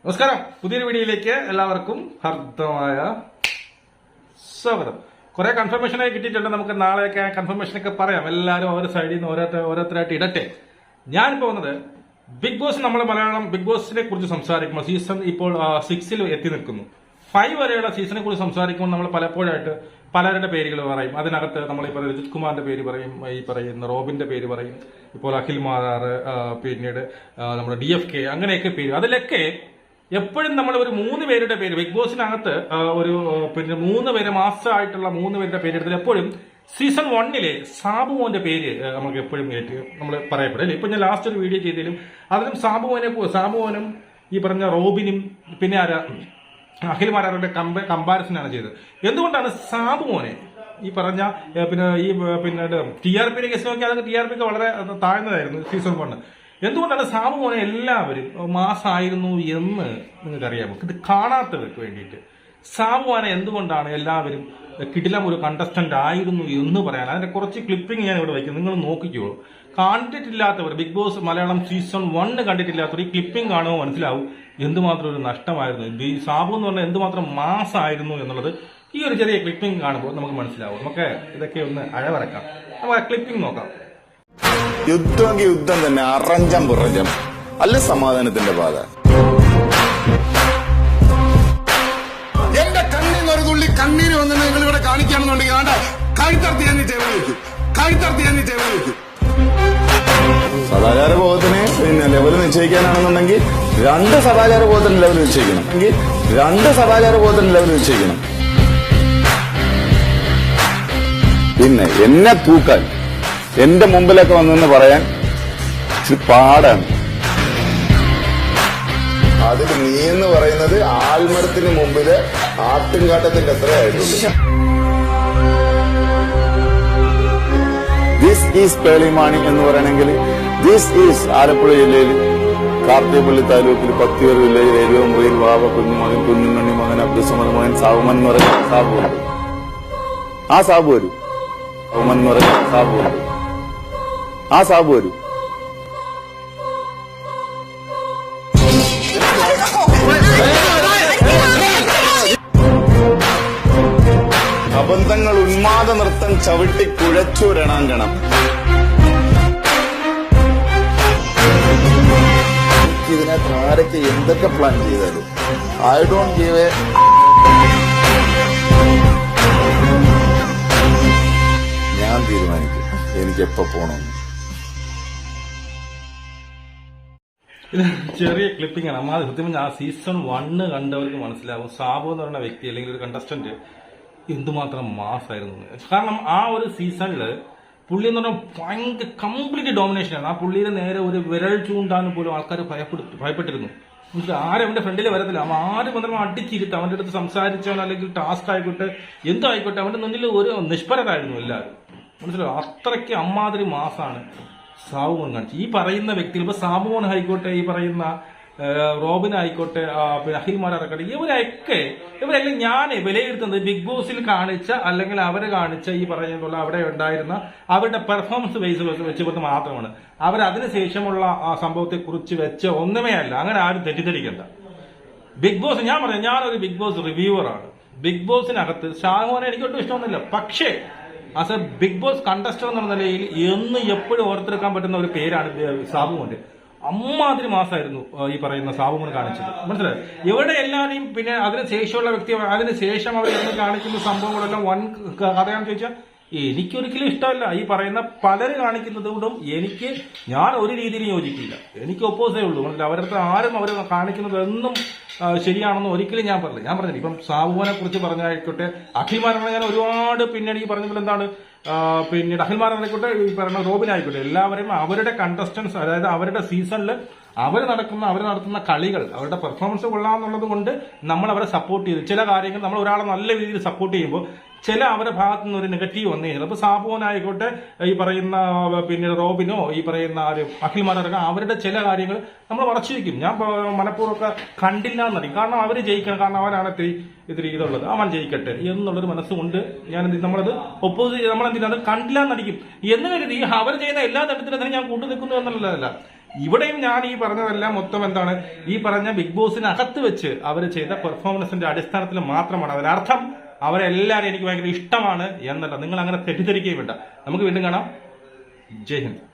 നമസ്കാരം. പുതിയൊരു വീഡിയോയിലേക്ക് എല്ലാവർക്കും ഹർദ്ദമായ സ്വാഗതം. കുറെ കൺഫർമേഷനായി കിട്ടിയിട്ടുണ്ട്. നമുക്ക് നാളെയൊക്കെ കൺഫർമേഷനൊക്കെ പറയാം. എല്ലാവരും ഓരോ സൈഡിൽ നിന്ന് ഓരോരുത്തരായിട്ട് ഇടട്ടെ. ഞാനിപ്പോ വന്നത് ബിഗ് ബോസ്, നമ്മൾ മലയാളം ബിഗ് ബോസിനെ കുറിച്ച് സംസാരിക്കുമ്പോൾ സീസൺ ഇപ്പോൾ 6 എത്തി നിൽക്കുന്നു. 5 വരെയുള്ള സീസണെ കുറിച്ച് സംസാരിക്കുമ്പോൾ നമ്മൾ പലപ്പോഴായിട്ട് പലരുടെ പേരുകൾ പറയും. അതിനകത്ത് നമ്മൾ ഈ പറയുന്ന രജിത് കുമാറിന്റെ പേര് പറയും, ഈ പറയുന്ന റോബിന്റെ പേര് പറയും, ഇപ്പോൾ അഖിൽ മാരാർ, പിന്നീട് നമ്മുടെ DFK, അങ്ങനെയൊക്കെ പേര്. അതിലൊക്കെ എപ്പോഴും നമ്മൾ ഒരു 3 പേരുടെ പേര് ബിഗ് ബോസിനകത്ത് ഒരു പിന്നെ 3 പേര് മാസമായിട്ടുള്ള 3 പേരുടെ പേര് എടുത്തത് എപ്പോഴും സീസൺ 1 സാബുമോന്റെ പേര് നമുക്ക് എപ്പോഴും നമ്മൾ പറയപ്പെടില്ല. ഇപ്പൊ ഞാൻ ലാസ്റ്റ് ഒരു വീഡിയോ ചെയ്തതിലും അതിലും സാബുമോനും ഈ പറഞ്ഞ റോബിനും പിന്നെ അഖിൽ മാരാറുടെ കമ്പാരിസനാണ് ചെയ്തത്. എന്തുകൊണ്ടാണ് സാബുമോനെ ഈ പറഞ്ഞ പിന്നെ TRP കേസ് നോക്കി അതൊക്കെ TRP വളരെ താഴ്ന്നതായിരുന്നു സീസൺ 1. എന്തുകൊണ്ടാണ് സാബുമോനെ എല്ലാവരും മാസമായിരുന്നു എന്ന് നിങ്ങൾക്കറിയാമോ? ഇത് കാണാത്തവർക്ക് വേണ്ടിയിട്ട് സാബുമോനെ എന്തുകൊണ്ടാണ് എല്ലാവരും കിടിലം ഒരു കണ്ടസ്റ്റന്റ് ആയിരുന്നു എന്ന് പറയാൻ അതിന്റെ കുറച്ച് ക്ലിപ്പിംഗ് ഞാൻ ഇവിടെ വയ്ക്കും. നിങ്ങൾ നോക്കിക്കോളൂ. കണ്ടിട്ടില്ലാത്തവർ, ബിഗ് ബോസ് മലയാളം സീസൺ 1 കണ്ടിട്ടില്ലാത്തവർ ഈ ക്ലിപ്പിംഗ് കാണുമ്പോൾ മനസ്സിലാവും എന്തുമാത്രം ഒരു നഷ്ടമായിരുന്നു ഈ സാബു എന്ന് പറഞ്ഞാൽ, എന്തുമാത്രം മാസമായിരുന്നു എന്നുള്ളത് ഈ ഒരു ചെറിയ ക്ലിപ്പിംഗ് കാണുമ്പോൾ നമുക്ക് മനസ്സിലാവും. നമുക്ക് ഇതൊക്കെ ഒന്ന് അഴവറക്കാം. നമുക്ക് ആ ക്ലിപ്പിംഗ് നോക്കാം. യുദ്ധമെങ്കിൽ യുദ്ധം തന്നെ, അറഞ്ചം പുറഞ്ചം, അല്ല സമാധാനത്തിന്റെ പാത. എന്റെ കണ്ണിൽ നിന്ന് ഒരു തുള്ളി കണ്ണീര് വന്ന് നിങ്ങൾ ഇവിടെ കാണിക്കുകയാണെന്നുണ്ടെങ്കിൽ ആണ്ട കഴുത്തർത്തി ഞാൻ ചെവി വെക്കും. സദാചാര ബോധത്തിന് പിന്നെ ലെവൽ നിശ്ചയിക്കാനാണെന്നുണ്ടെങ്കിൽ 2 സദാചാര ബോധത്തിന് ലെവൽ നിശ്ചയിക്കണം. പിന്നെ എന്നെ തൂക്കാൻ എന്റെ മുമ്പിലൊക്കെ വന്നെന്ന് പറയാൻ ഇച്ചിരി പാടാണ്. അതിൽ നീ എന്ന് പറയുന്നത് ആൽമരത്തിന് മുമ്പില് ആട്ടുംകാട്ടത്തിന്റെ അത്രയായിട്ടുള്ളൂ. ദിസ് ഈസ് പേളിമാണി എന്ന് പറയണമെങ്കിൽ ദിസ് ഈസ് ആലപ്പുഴ ജില്ലയിൽ കാർത്തികപ്പള്ളി താലൂക്കിൽ 10 വില്ലേജ് എരുവമ്പുഴയിൽ വാവ കുഞ്ഞുമകൻ കുഞ്ഞുമണി മകൻ അബ്ദുസമദ് മകൻ സാബുമൻ എന്ന് പറയുന്ന സാബു ഉണ്ട്. ആ സാബു വരും. സാബുമൻ എന്ന് പറയുന്ന സാബു ഉണ്ട്. ആ സാബു വരും. അബദ്ധങ്ങൾ ഉന്മാദ നൃത്തം ചവിട്ടി കുഴച്ചൂരണാങ്കണം. ഇതിനകത്ത് ആരൊക്കെ എന്തൊക്കെ പ്ലാൻ ചെയ്താലും ഐ ഡോണ്ട് ഗീവ് എ ഞാൻ തീരുമാനിക്കും എനിക്ക് എപ്പോ പോകണമെന്ന്. ഇത് ചെറിയ ക്ലിപ്പിംഗ് ആണ്. നമ്മൾ സത്യം പറഞ്ഞാൽ ആ സീസൺ 1 കണ്ടവർക്ക് മനസ്സിലാവും സാബു എന്ന് പറയുന്ന വ്യക്തി അല്ലെങ്കിൽ ഒരു കണ്ടസ്റ്റന്റ് എന്തുമാത്രം മാസായിരുന്നു. കാരണം ആ ഒരു സീസണില് പുള്ളി എന്ന് പറഞ്ഞാൽ ഭയങ്കര കംപ്ലീറ്റ് ഡോമിനേഷനാണ്. ആ പുള്ളിയുടെ നേരെ ഒരു വിരൽ ചൂണ്ടാൻ പോലും ആൾക്കാർ ഭയപ്പെട്ടിരുന്നു. ആരും അവന്റെ ഫ്രണ്ടിൽ വരത്തില്ല. അവൻ ആരും വന്നിട്ട് അടിച്ചിരുത്ത് അവന്റെ അടുത്ത് സംസാരിച്ചവൻ അല്ലെങ്കിൽ ടാസ്ക് ആയിക്കോട്ടെ എന്തായിക്കോട്ടെ അവന്റെ മുന്നിൽ ഒരു നിഷ്പരരായിരുന്നു എല്ലാവരും. മനസ്സിലാവും. അത്രയ്ക്ക് അമ്മാതിരി മാസാണ് സാബുമോൻ കാണിച്ചു. ഈ പറയുന്ന വ്യക്തികൾ ഇപ്പൊ സാബുമോൻ ആയിക്കോട്ടെ, ഈ പറയുന്ന റോബിൻ ആയിക്കോട്ടെ, അഖിൽ മാരാറൊക്കെ, ഇവരെല്ലാം ഞാൻ വിലയിരുത്തുന്നത് ബിഗ് ബോസിൽ കാണിച്ച അല്ലെങ്കിൽ അവരെ കാണിച്ച ഈ പറയുന്നുള്ള അവിടെ ഉണ്ടായിരുന്ന അവരുടെ പെർഫോമൻസ് ബേസ് വെച്ചുകൊണ്ട് മാത്രമാണ്. അതിനുശേഷമുള്ള ആ സംഭവത്തെ കുറിച്ച് വെച്ച ഒന്നുമേ അല്ല. അങ്ങനെ ആരും തെറ്റിദ്ധരിക്കണ്ട. ബിഗ് ബോസ് ഞാനൊരു ബിഗ് ബോസ് റിവ്യൂവറാണ്. ബിഗ് ബോസിനകത്ത് ഷാഹുവിനെ എനിക്കൊട്ടും ഇഷ്ടമൊന്നുമില്ല. പക്ഷേ ആസ് എ ബിഗ് ബോസ് കണ്ടസ്റ്റർ എന്നുള്ള നിലയിൽ എപ്പോഴും ഓർത്തെടുക്കാൻ പറ്റുന്ന ഒരു പേരാണ് സാബുമോന്റെ. അമ്മാതിരി മാസമായിരുന്നു ഈ പറയുന്ന സാബുമോൻ കാണിച്ചത്. മനസ്സിലായി. ഇവിടെ എല്ലാവരെയും പിന്നെ അതിനുശേഷമുള്ള വ്യക്തി അതിനുശേഷം അവർ എന്ന് കാണിക്കുന്ന സംഭവങ്ങളെല്ലാം വൻ കഥയാണെന്ന് ചോദിച്ചാൽ എനിക്കൊരിക്കലും ഇഷ്ടമല്ല. ഈ പറയുന്ന പലര് കാണിക്കുന്നത് കൊണ്ടും ഞാൻ ഒരു രീതിയിലും യോജിക്കില്ല. എനിക്ക് ഒപ്പോസേ ഉള്ളൂ. അവരുടെ ആരും അവർ കാണിക്കുന്നത് എന്നും ശരിയാണെന്ന് ഒരിക്കലും ഞാൻ പറഞ്ഞില്ല. ഇപ്പം സാബുമോനെ കുറിച്ച് പറഞ്ഞായിക്കോട്ടെ, അഖിൽമാരാണ് ഞാൻ ഒരുപാട് പിന്നീട് ഈ പറഞ്ഞ പോലെ എന്താണ് പിന്നീട് അഖിൽമാരായിക്കോട്ടെ, ഈ പറയുന്ന റോബിനായിക്കോട്ടെ, എല്ലാവരും അവരുടെ കണ്ടസ്റ്റൻസ്, അതായത് അവരുടെ സീസണിൽ അവർ നടത്തുന്ന കളികൾ, അവരുടെ പെർഫോമൻസ് കൊള്ളാമെന്നുള്ളത് കൊണ്ട് നമ്മൾ അവരെ സപ്പോർട്ട് ചെയ്തു. ചില കാര്യങ്ങൾ നമ്മൾ ഒരാളെ നല്ല രീതിയിൽ സപ്പോർട്ട് ചെയ്യുമ്പോൾ ചില അവരുടെ ഭാഗത്തു നിന്ന് ഒരു നെഗറ്റീവ് വന്നു കഴിഞ്ഞാൽ അപ്പൊ സാബുവനായിക്കോട്ടെ, ഈ പറയുന്ന പിന്നീട് റോബിനോ, ഈ പറയുന്ന അഖിൽമാരൊക്കെ അവരുടെ ചില കാര്യങ്ങൾ നമ്മൾ മറച്ചിരിക്കും. ഞാൻ മനഃപൂർവ്വമൊക്കെ കണ്ടില്ല എന്നറിയും. കാരണം അവർ ജയിക്കണം, കാരണം അവരാണ് ഇത്തിരി ഇതുള്ളത്, അവൻ ജയിക്കട്ടെ എന്നുള്ളൊരു മനസ്സുകൊണ്ട് നമ്മളത് നമ്മളെന്തിനാ അത് കണ്ടില്ല എന്നടിക്കും എന്ന് കരുതി അവർ ചെയ്യുന്ന എല്ലാ തരത്തിലും ഞാൻ കൂട്ടു നിൽക്കുന്നു എന്നുള്ളതല്ല. ഇവിടെയും ഞാൻ ഈ പറഞ്ഞതെല്ലാം മൊത്തം എന്താണ്, ഈ പറഞ്ഞ ബിഗ് ബോസിനകത്ത് വെച്ച് അവർ ചെയ്ത പെർഫോമൻസിന്റെ അടിസ്ഥാനത്തിൽ മാത്രമാണ്. അതിനർത്ഥം അവരെല്ലാവരും എനിക്ക് ഭയങ്കര ഇഷ്ടമാണ് എന്നല്ല. നിങ്ങൾ അങ്ങനെ തെറ്റിദ്ധരിക്കുകയും വേണ്ട. നമുക്ക് വീണ്ടും കാണാം. ജയ് ഹിന്ദ്.